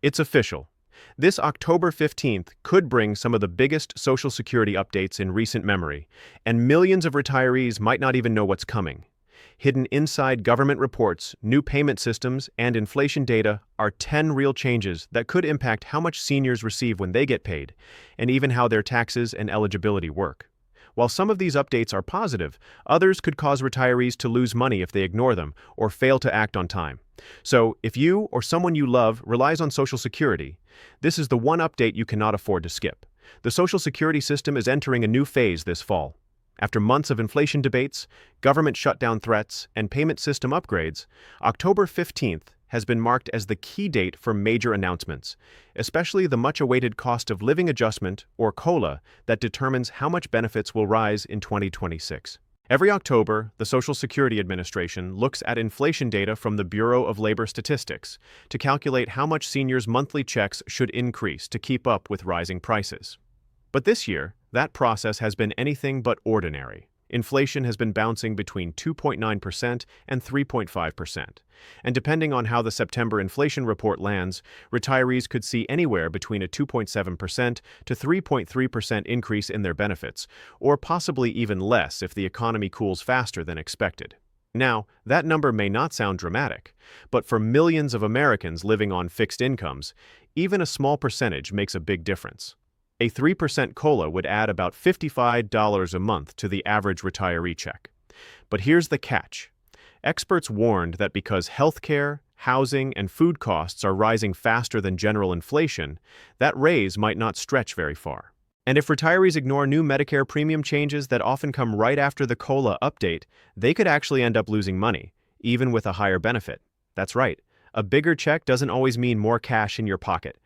It's official. This October 15th could bring some of the biggest Social Security updates in recent memory, and millions of retirees might not even know what's coming. Hidden inside government reports, new payment systems, and inflation data are 10 real changes that could impact how much seniors receive when they get paid, and even how their taxes and eligibility work. While some of these updates are positive, others could cause retirees to lose money if they ignore them or fail to act on time. So, if you or someone you love relies on Social Security, this is the one update you cannot afford to skip. The Social Security system is entering a new phase this fall. After months of inflation debates, government shutdown threats, and payment system upgrades, October 15th has been marked as the key date for major announcements, especially the much-awaited cost of living adjustment, or COLA, that determines how much benefits will rise in 2026. Every October, the Social Security Administration looks at inflation data from the Bureau of Labor Statistics to calculate how much seniors' monthly checks should increase to keep up with rising prices. But this year, that process has been anything but ordinary. Inflation has been bouncing between 2.9% and 3.5%, and depending on how the September inflation report lands, retirees could see anywhere between a 2.7% to 3.3% increase in their benefits, or possibly even less if the economy cools faster than expected. Now, that number may not sound dramatic, but for millions of Americans living on fixed incomes, even a small percentage makes a big difference. A 3% COLA would add about $55 a month to the average retiree check. But here's the catch. Experts warned that because healthcare, housing, and food costs are rising faster than general inflation, that raise might not stretch very far. And if retirees ignore new Medicare premium changes that often come right after the COLA update, they could actually end up losing money, even with a higher benefit. That's right. A bigger check doesn't always mean more cash in your pocket.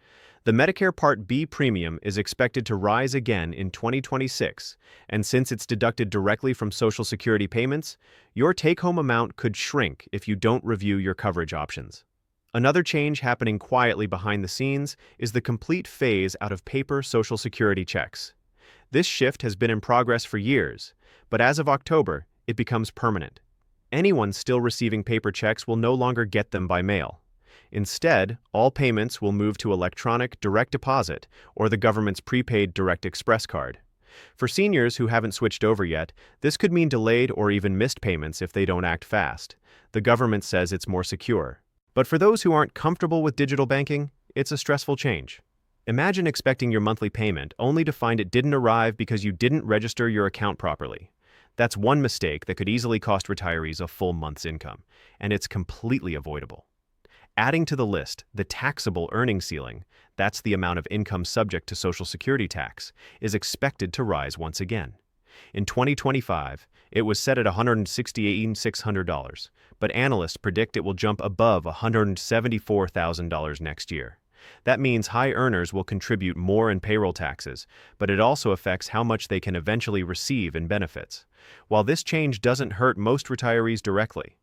The Medicare Part B premium is expected to rise again in 2026, and since it's deducted directly from Social Security payments, your take-home amount could shrink if you don't review your coverage options. Another change happening quietly behind the scenes is the complete phase out of paper Social Security checks. This shift has been in progress for years, but as of October, it becomes permanent. Anyone still receiving paper checks will no longer get them by mail. Instead, all payments will move to electronic direct deposit or the government's prepaid Direct Express card. For seniors who haven't switched over yet, this could mean delayed or even missed payments if they don't act fast. The government says it's more secure. But for those who aren't comfortable with digital banking, it's a stressful change. Imagine expecting your monthly payment only to find it didn't arrive because you didn't register your account properly. That's one mistake that could easily cost retirees a full month's income, and it's completely avoidable. Adding to the list, the taxable earnings ceiling, that's the amount of income subject to Social Security tax, is expected to rise once again. In 2025, it was set at $168,600, but analysts predict it will jump above $174,000 next year. That means high earners will contribute more in payroll taxes, but it also affects how much they can eventually receive in benefits. While this change doesn't hurt most retirees directly,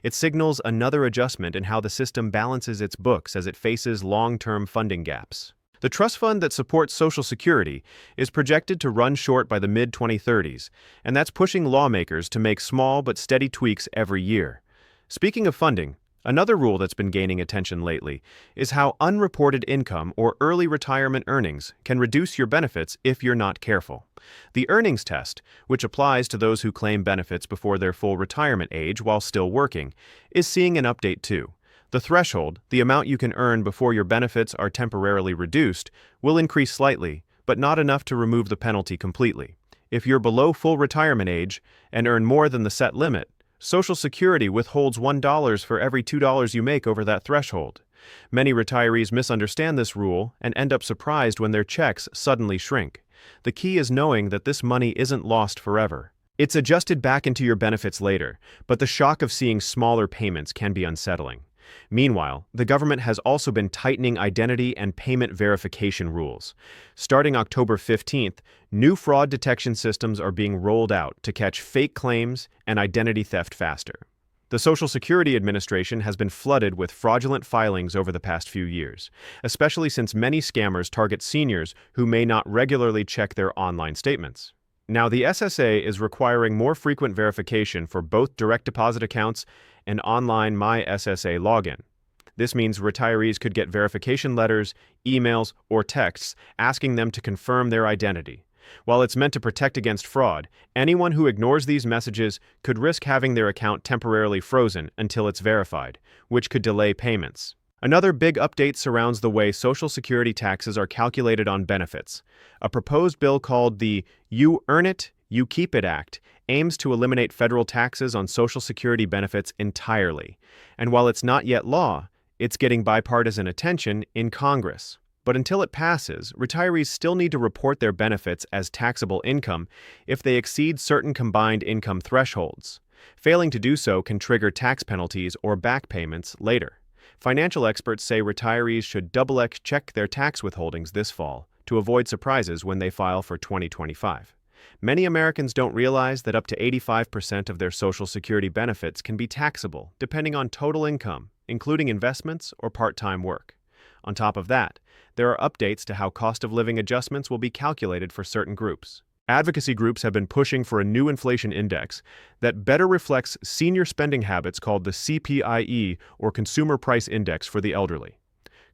it signals another adjustment in how the system balances its books as it faces long-term funding gaps. The trust fund that supports Social Security is projected to run short by the mid-2030s, and that's pushing lawmakers to make small but steady tweaks every year. Speaking of funding, another rule that's been gaining attention lately is how unreported income or early retirement earnings can reduce your benefits if you're not careful. The earnings test, which applies to those who claim benefits before their full retirement age while still working, is seeing an update too. The threshold, the amount you can earn before your benefits are temporarily reduced, will increase slightly, but not enough to remove the penalty completely. If you're below full retirement age and earn more than the set limit, Social Security withholds $1 for every $2 you make over that threshold. Many retirees misunderstand this rule and end up surprised when their checks suddenly shrink. The key is knowing that this money isn't lost forever. It's adjusted back into your benefits later, but the shock of seeing smaller payments can be unsettling. Meanwhile, the government has also been tightening identity and payment verification rules. Starting October 15th, new fraud detection systems are being rolled out to catch fake claims and identity theft faster. The Social Security Administration has been flooded with fraudulent filings over the past few years, especially since many scammers target seniors who may not regularly check their online statements. Now, the SSA is requiring more frequent verification for both direct deposit accounts and online My SSA login. This means retirees could get verification letters, emails, or texts asking them to confirm their identity. While it's meant to protect against fraud, anyone who ignores these messages could risk having their account temporarily frozen until it's verified, which could delay payments. Another big update surrounds the way Social Security taxes are calculated on benefits. A proposed bill called the You Earn It, You Keep It Act aims to eliminate federal taxes on Social Security benefits entirely. And while it's not yet law, it's getting bipartisan attention in Congress. But until it passes, retirees still need to report their benefits as taxable income if they exceed certain combined income thresholds. Failing to do so can trigger tax penalties or back payments later. Financial experts say retirees should double-check their tax withholdings this fall to avoid surprises when they file for 2025. Many Americans don't realize that up to 85% of their Social Security benefits can be taxable, depending on total income, including investments or part-time work. On top of that, there are updates to how cost of living adjustments will be calculated for certain groups. Advocacy groups have been pushing for a new inflation index that better reflects senior spending habits called the CPIE, or Consumer Price Index, for the elderly.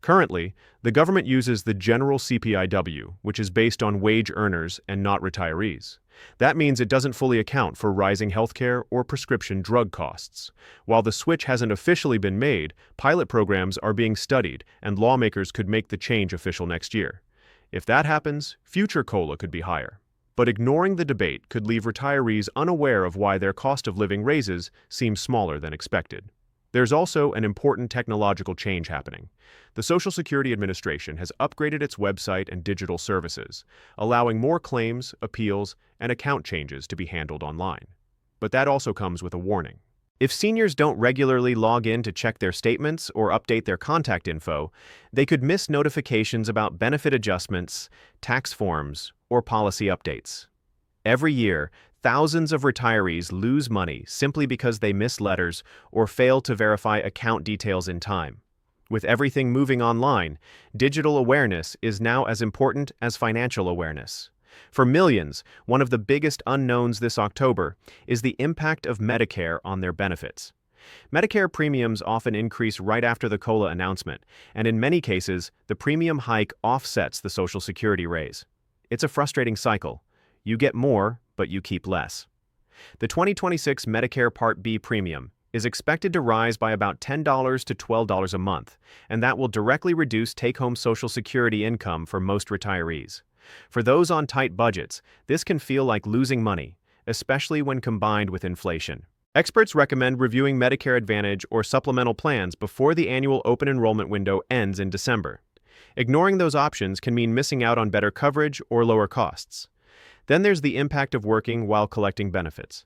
Currently, the government uses the general CPIW, which is based on wage earners and not retirees. That means it doesn't fully account for rising healthcare or prescription drug costs. While the switch hasn't officially been made, pilot programs are being studied, and lawmakers could make the change official next year. If that happens, future COLA could be higher. But ignoring the debate could leave retirees unaware of why their cost of living raises seem smaller than expected. There's also an important technological change happening. The Social Security Administration has upgraded its website and digital services, allowing more claims, appeals, and account changes to be handled online. But that also comes with a warning. If seniors don't regularly log in to check their statements or update their contact info, they could miss notifications about benefit adjustments, tax forms, or policy updates. Every year, thousands of retirees lose money simply because they miss letters or fail to verify account details in time. With everything moving online, digital awareness is now as important as financial awareness. For millions, one of the biggest unknowns this October is the impact of Medicare on their benefits. Medicare premiums often increase right after the COLA announcement, and in many cases, the premium hike offsets the Social Security raise. It's a frustrating cycle. You get more, but you keep less. The 2026 Medicare Part B premium is expected to rise by about $10 to $12 a month, and that will directly reduce take-home Social Security income for most retirees. For those on tight budgets, this can feel like losing money, especially when combined with inflation. Experts recommend reviewing Medicare Advantage or supplemental plans before the annual open enrollment window ends in December. Ignoring those options can mean missing out on better coverage or lower costs. Then there's the impact of working while collecting benefits.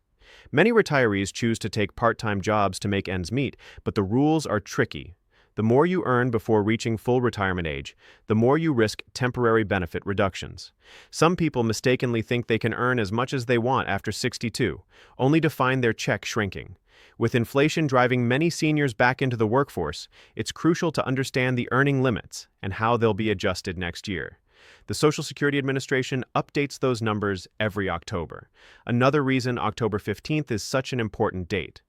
Many retirees choose to take part-time jobs to make ends meet, but the rules are tricky. The more you earn before reaching full retirement age, the more you risk temporary benefit reductions. Some people mistakenly think they can earn as much as they want after 62, only to find their check shrinking. With inflation driving many seniors back into the workforce, it's crucial to understand the earning limits and how they'll be adjusted next year. The Social Security Administration updates those numbers every October. Another reason October 15th is such an important date.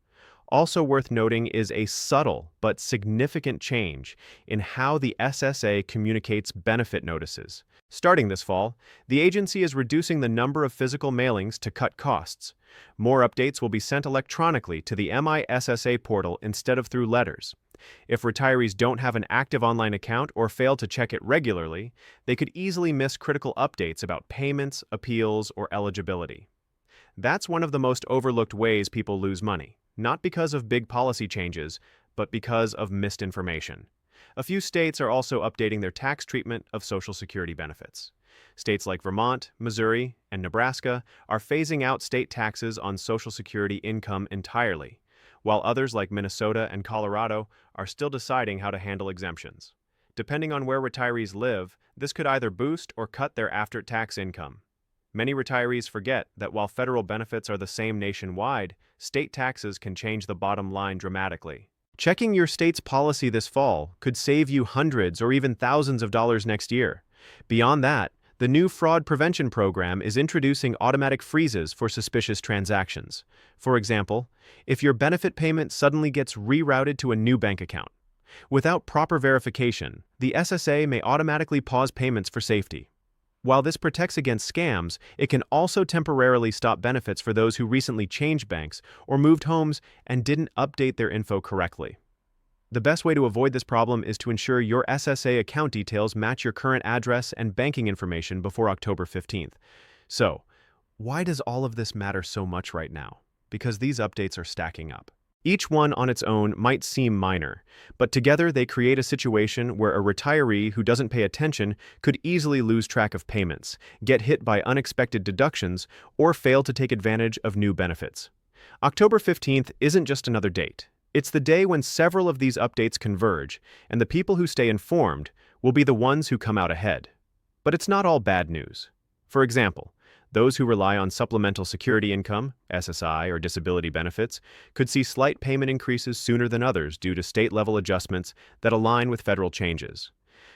Also worth noting is a subtle but significant change in how the SSA communicates benefit notices. Starting this fall, the agency is reducing the number of physical mailings to cut costs. More updates will be sent electronically to the MISSA portal instead of through letters. If retirees don't have an active online account or fail to check it regularly, they could easily miss critical updates about payments, appeals, or eligibility. That's one of the most overlooked ways people lose money, not because of big policy changes, but because of missed information. A few states are also updating their tax treatment of Social Security benefits. States like Vermont, Missouri, and Nebraska are phasing out state taxes on Social Security income entirely, while others like Minnesota and Colorado are still deciding how to handle exemptions. Depending on where retirees live, this could either boost or cut their after-tax income. Many retirees forget that while federal benefits are the same nationwide, state taxes can change the bottom line dramatically. Checking your state's policy this fall could save you hundreds or even thousands of dollars next year. Beyond that, the new fraud prevention program is introducing automatic freezes for suspicious transactions. For example, if your benefit payment suddenly gets rerouted to a new bank account, Without proper verification, the SSA may automatically pause payments for safety. While this protects against scams, it can also temporarily stop benefits for those who recently changed banks or moved homes and didn't update their info correctly. The best way to avoid this problem is to ensure your SSA account details match your current address and banking information before October 15th. So, why does all of this matter so much right now? Because these updates are stacking up. Each one on its own might seem minor, but together they create a situation where a retiree who doesn't pay attention could easily lose track of payments, get hit by unexpected deductions, or fail to take advantage of new benefits. October 15th isn't just another date. It's the day when several of these updates converge, and the people who stay informed will be the ones who come out ahead. But it's not all bad news. For example, those who rely on supplemental security income, SSI, or disability benefits could see slight payment increases sooner than others due to state-level adjustments that align with federal changes.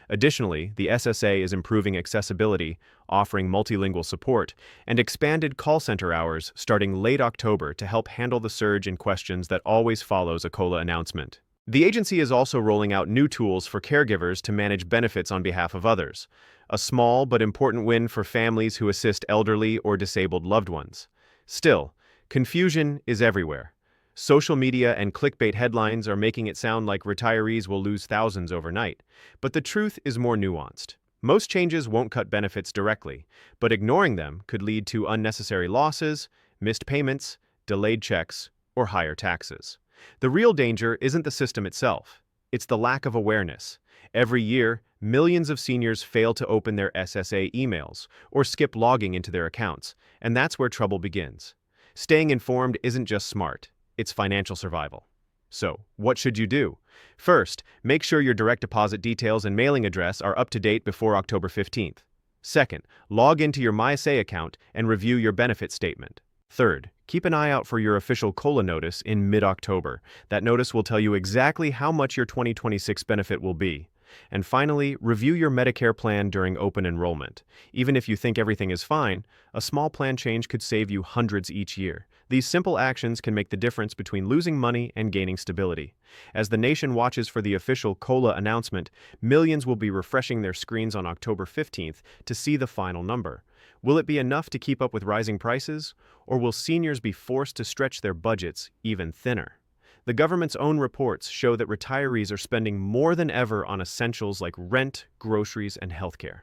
Additionally, the SSA is improving accessibility, offering multilingual support, and expanded call center hours starting late October to help handle the surge in questions that always follows a COLA announcement. The agency is also rolling out new tools for caregivers to manage benefits on behalf of others, a small but important win for families who assist elderly or disabled loved ones. Still, confusion is everywhere. Social media and clickbait headlines are making it sound like retirees will lose thousands overnight, but the truth is more nuanced. Most changes won't cut benefits directly, but ignoring them could lead to unnecessary losses, missed payments, delayed checks, or higher taxes. The real danger isn't the system itself. It's the lack of awareness. Every year, millions of seniors fail to open their SSA emails or skip logging into their accounts, and that's where trouble begins. Staying informed isn't just smart, it's financial survival. So, what should you do? First, make sure your direct deposit details and mailing address are up to date before October 15th. Second, log into your MySA account and review your benefit statement. Third, keep an eye out for your official COLA notice in mid-October. That notice will tell you exactly how much your 2026 benefit will be. And finally, review your Medicare plan during open enrollment. Even if you think everything is fine, a small plan change could save you hundreds each year. These simple actions can make the difference between losing money and gaining stability. As the nation watches for the official COLA announcement, millions will be refreshing their screens on October 15th to see the final number. Will it be enough to keep up with rising prices, or will seniors be forced to stretch their budgets even thinner? The government's own reports show that retirees are spending more than ever on essentials like rent, groceries, and healthcare.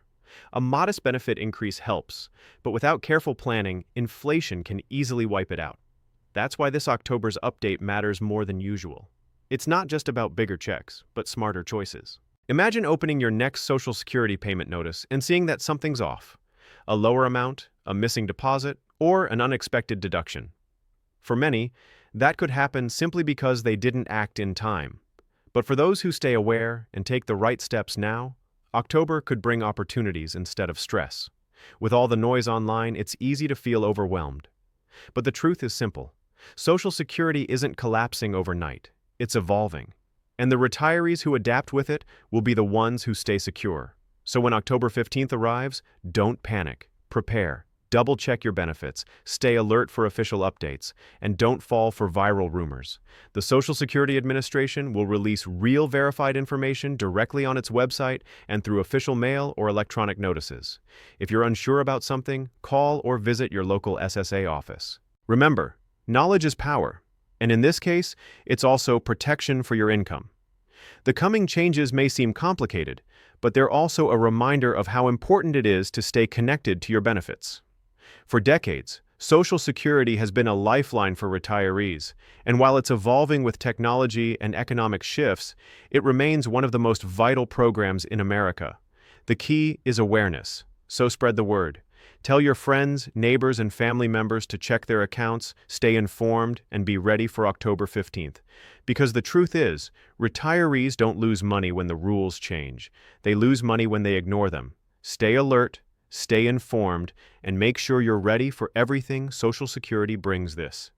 A modest benefit increase helps, but without careful planning, inflation can easily wipe it out. That's why this October's update matters more than usual. It's not just about bigger checks, but smarter choices. Imagine opening your next Social Security payment notice and seeing that something's off. A lower amount, a missing deposit, or an unexpected deduction. For many, that could happen simply because they didn't act in time. But for those who stay aware and take the right steps now, October could bring opportunities instead of stress. With all the noise online, it's easy to feel overwhelmed. But the truth is simple. Social Security isn't collapsing overnight. It's evolving. And the retirees who adapt with it will be the ones who stay secure. So when October 15th arrives, don't panic. Prepare. Double-check your benefits, stay alert for official updates, and don't fall for viral rumors. The Social Security Administration will release real verified information directly on its website and through official mail or electronic notices. If you're unsure about something, call or visit your local SSA office. Remember, knowledge is power, and in this case, it's also protection for your income. The coming changes may seem complicated, but they're also a reminder of how important it is to stay connected to your benefits. For decades, Social Security has been a lifeline for retirees, and while it's evolving with technology and economic shifts, it remains one of the most vital programs in America. The key is awareness, so spread the word. Tell your friends, neighbors, and family members to check their accounts, stay informed, and be ready for October 15th. Because the truth is, retirees don't lose money when the rules change. They lose money when they ignore them. Stay alert, stay informed, and make sure you're ready for everything Social Security brings this